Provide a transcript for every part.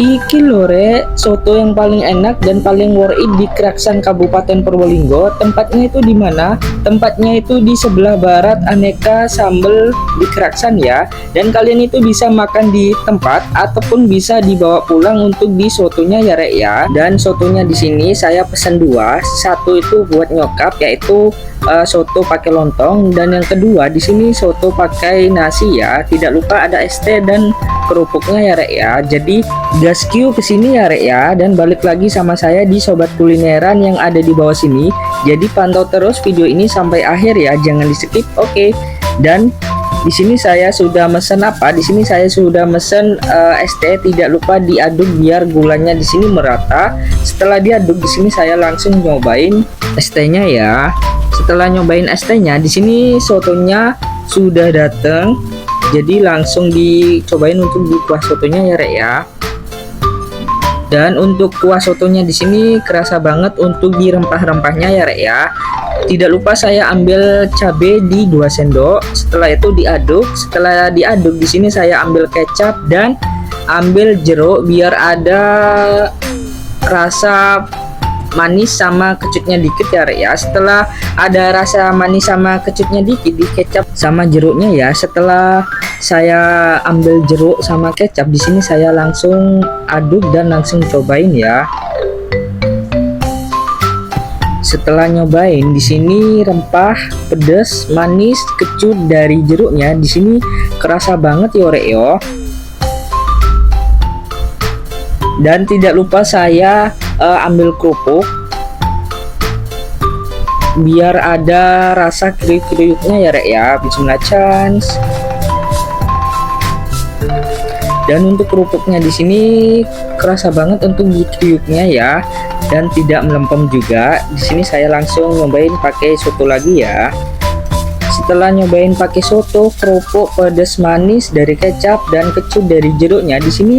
Iki lore soto yang paling enak dan paling worth it di Kraksan Kabupaten Purbolinggo. Tempatnya itu di mana? Tempatnya itu di sebelah barat Aneka Sambal di Kraksan ya. Dan kalian itu bisa makan di tempat ataupun bisa dibawa pulang untuk di sotonya ya rek ya. Dan sotonya di sini saya pesan dua. Satu itu buat nyokap yaitu soto pakai lontong, dan yang kedua di sini soto pakai nasi ya. Tidak lupa ada es teh dan kerupuknya ya rek ya. Jadi gaskio ke sini ya rek ya, dan balik lagi sama saya di Sobat Kulineran yang ada di bawah sini. Jadi pantau terus video ini sampai akhir ya, jangan di skip. Oke. Dan di sini saya sudah mesen apa? Di sini saya sudah mesen es teh. Tidak lupa diaduk biar gulanya di sini merata. Setelah diaduk di sini saya langsung nyobain es tehnya ya. Setelah nyobain es tehnya, di sini sotonya sudah datang. Jadi langsung dicobain untuk di kuah sotonya ya rek ya. Dan untuk kuah sotonya di sini kerasa banget untuk di rempah-rempahnya ya rek ya. Tidak lupa saya ambil cabai di 2 sendok. Setelah itu diaduk. Setelah diaduk di sini saya ambil kecap dan ambil jeruk biar ada rasa manis sama kecutnya dikit ya rek ya. Setelah ada rasa manis sama kecutnya dikit di kecap sama jeruknya ya. Setelah saya ambil jeruk sama kecap di sini saya langsung aduk dan langsung cobain ya. Setelah nyobain di sini rempah, pedas, manis, kecut dari jeruknya di sini kerasa banget ya rek yo. Dan tidak lupa saya ambil kerupuk biar ada rasa kriuk-kriuknya ya rek ya. Bismillah chance. Dan untuk kerupuknya di sini kerasa banget untuk kriuknya ya, dan tidak melempem juga. Di sini saya langsung nyobain pakai soto lagi ya. Setelah nyobain pakai soto, kerupuk, pedas, manis dari kecap dan kecut dari jeruknya, di sini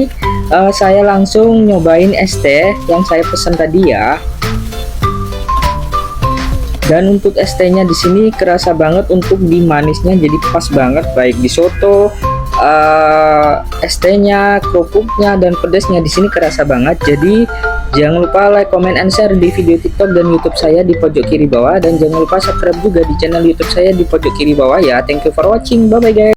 saya langsung nyobain es teh yang saya pesan tadi ya. Dan untuk es tehnya di sini kerasa banget untuk di manisnya, jadi pas banget baik di soto, es tehnya, kerupuknya dan pedasnya di sini kerasa banget. Jadi jangan lupa like, comment, and share di video TikTok dan YouTube saya di pojok kiri bawah, dan jangan lupa subscribe juga di channel YouTube saya di pojok kiri bawah ya. Thank you for watching. Bye bye guys.